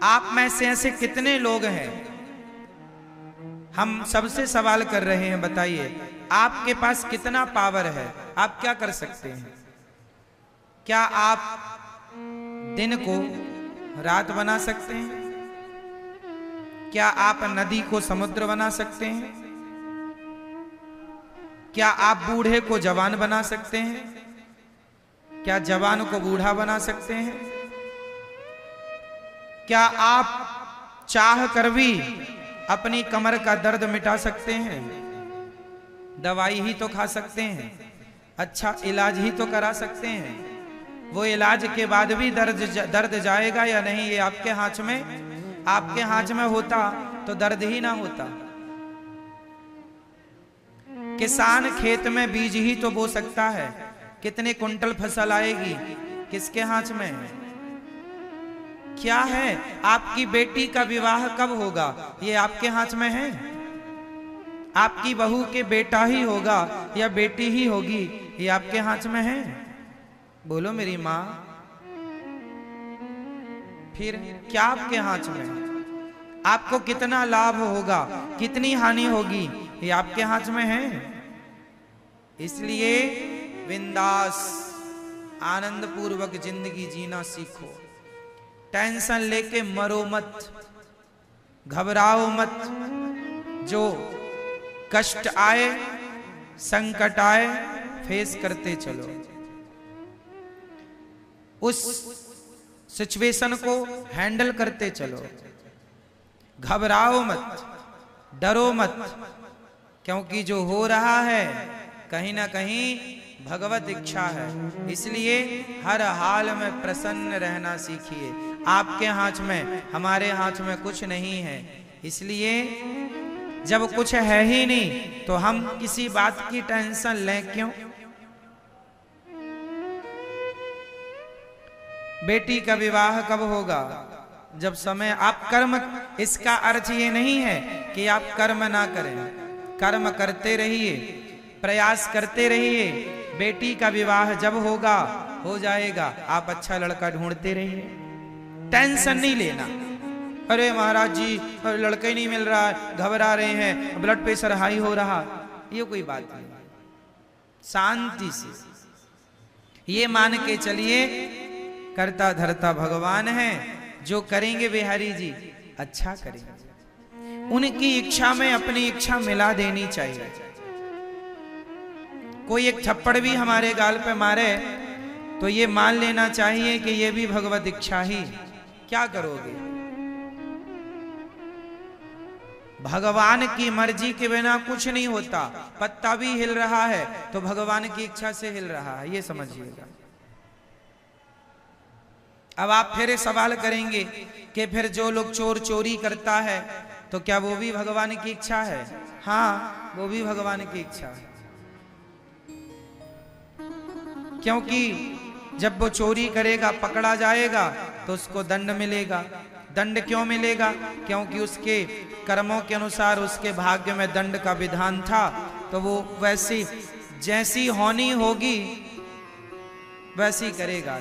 आप में से ऐसे कितने लोग हैं, हम सबसे सवाल कर रहे हैं, बताइए आपके पास कितना पावर है, आप क्या कर सकते हैं? क्या आप दिन को रात बना सकते हैं? क्या आप नदी को समुद्र बना सकते हैं? क्या आप बूढ़े को जवान बना सकते हैं? क्या जवान को बूढ़ा बना सकते हैं? क्या आप चाह कर भी अपनी कमर का दर्द मिटा सकते हैं? दवाई ही तो खा सकते हैं, अच्छा इलाज ही तो करा सकते हैं। वो इलाज के बाद भी दर्द जाएगा या नहीं, ये आपके हाथ में, आपके हाथ में होता तो दर्द ही ना होता। किसान खेत में बीज ही तो बो सकता है, कितने कुंटल फसल आएगी किसके हाथ में है? क्या है, आपकी बेटी का विवाह कब होगा ये आपके हाथ में है? आपकी बहू के बेटा ही होगा या बेटी ही होगी ये आपके हाथ में है? बोलो मेरी माँ, फिर क्या आपके हाथ में? आपको कितना लाभ होगा, कितनी हानि होगी, ये आपके हाथ में है। इसलिए बिंदास आनंद पूर्वक जिंदगी जीना सीखो। टेंशन लेके मरो मत, घबराओ मत। जो कष्ट आए, संकट आए, फेस करते चलो। उस सिचुएशन को हैंडल करते चलो। घबराओ मत, डरो मत, क्योंकि जो हो रहा है कहीं ना कहीं भगवत इच्छा है। इसलिए हर हाल में प्रसन्न रहना सीखिए। आपके हाथ में, हमारे हाथ में कुछ नहीं है। इसलिए जब कुछ है ही नहीं तो हम किसी बात की टेंशन लें क्यों? बेटी का विवाह कब होगा? जब समय, आप कर्म, इसका अर्थ ये नहीं है कि आप कर्म ना करें, कर्म करते रहिए, प्रयास करते रहिए। बेटी का विवाह जब होगा हो जाएगा, आप अच्छा लड़का ढूंढते रहिए, टेंशन नहीं लेना। अरे महाराज जी लड़का ही नहीं मिल रहा है, घबरा रहे हैं, ब्लड प्रेशर हाई हो रहा, ये कोई बात नहीं। शांति से ये मान के चलिए करता धरता भगवान है, जो करेंगे बिहारी जी अच्छा करेंगे। उनकी इच्छा में अपनी इच्छा मिला देनी चाहिए। कोई एक थप्पड़ भी हमारे गाल पे मारे तो ये मान लेना चाहिए कि ये भी भगवत इच्छा ही। क्या करोगे? भगवान की मर्जी के बिना कुछ नहीं होता। पत्ता भी हिल रहा है तो भगवान की इच्छा से हिल रहा है, ये समझिएगा। अब आप फिर सवाल करेंगे कि फिर जो लोग चोरी करता है तो क्या वो भी भगवान की इच्छा है? हाँ, वो भी भगवान की इच्छा है। क्योंकि जब वो चोरी करेगा, पकड़ा जाएगा तो उसको दंड मिलेगा। दंड क्यों मिलेगा? क्योंकि उसके कर्मों के अनुसार उसके भाग्य में दंड का विधान था, तो वो वैसी जैसी होनी होगी वैसी करेगा।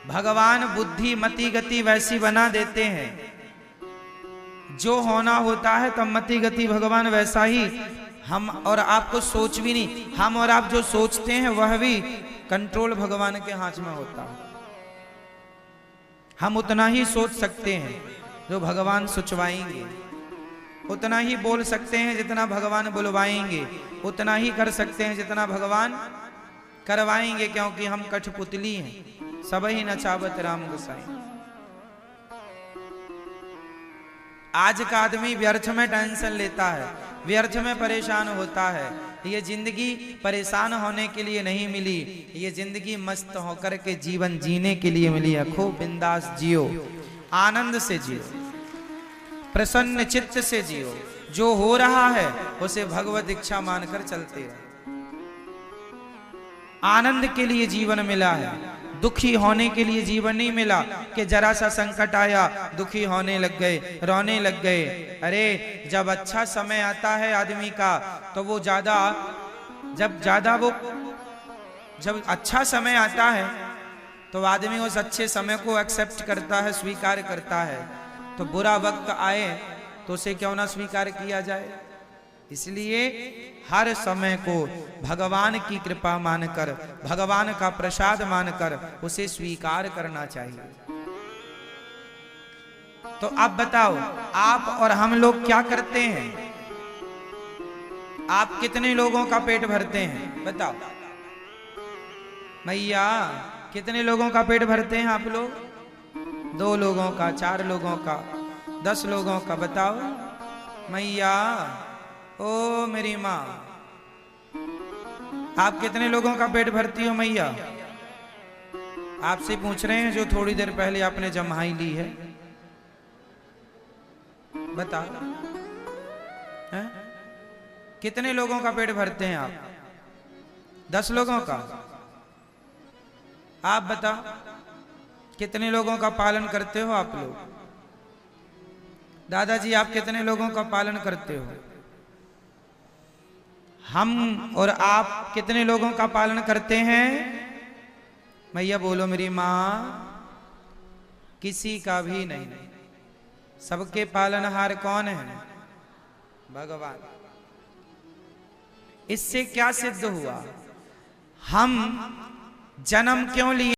भगवान बुद्धि मति गति वैसी बना देते हैं। जो होना होता है तब मति गति भगवान वैसा ही हम और आपको सोच भी नहीं, हम और आप जो सोचते हैं वह भी कंट्रोल भगवान के हाथ में होता है। हम उतना ही सोच सकते हैं जो भगवान सोचवाएंगे, उतना ही बोल सकते हैं जितना भगवान बुलवाएंगे, उतना ही कर सकते हैं जितना भगवान करवाएंगे। क्योंकि हम कठपुतली हैं, सब ही नचावत राम गोसाई। आज का आदमी व्यर्थ में टेंशन लेता है, व्यर्थ में परेशान होता है। ये जिंदगी परेशान होने के लिए नहीं मिली, ये जिंदगी मस्त होकर के जीवन जीने के लिए मिली है। खूब बिंदास जियो, आनंद से जियो, प्रसन्न चित्त से जियो। जो हो रहा है उसे भगवत इच्छा मानकर चलते रहो। आनंद के लिए जीवन मिला है, दुखी होने के लिए जीवन नहीं मिला कि जरा सा संकट आया दुखी होने लग गए, रोने लग गए। अरे जब अच्छा समय आता है आदमी का तो वो जब अच्छा समय आता है तो आदमी उस अच्छे समय को एक्सेप्ट करता है, स्वीकार करता है। तो बुरा वक्त आए तो उसे क्यों ना स्वीकार किया जाए। इसलिए हर समय को भगवान की कृपा मानकर, भगवान का प्रसाद मानकर उसे स्वीकार करना चाहिए। तो अब बताओ, आप और हम लोग क्या करते हैं? आप कितने लोगों का पेट भरते हैं बताओ मैया? कितने लोगों का पेट भरते हैं आप लोग? 2 लोगों का, 4 लोगों का, 10 लोगों का? बताओ मैया। ओ मेरी माँ, आप कितने लोगों का पेट भरती हो मैया? आपसे पूछ रहे हैं जो थोड़ी देर पहले आपने जम्हाई ली है। बता, है? कितने लोगों का पेट भरते हैं आप? 10 लोगों का? आप बता, कितने लोगों का पालन करते हो आप लोग? दादाजी आप कितने लोगों का पालन करते हो? हम और आप कितने लोगों का पालन करते हैं? मैया बोलो मेरी माँ। किसी का भी नहीं। सबके पालनहार कौन है? भगवान। इससे क्या सिद्ध हुआ? हम जन्म क्यों लिए?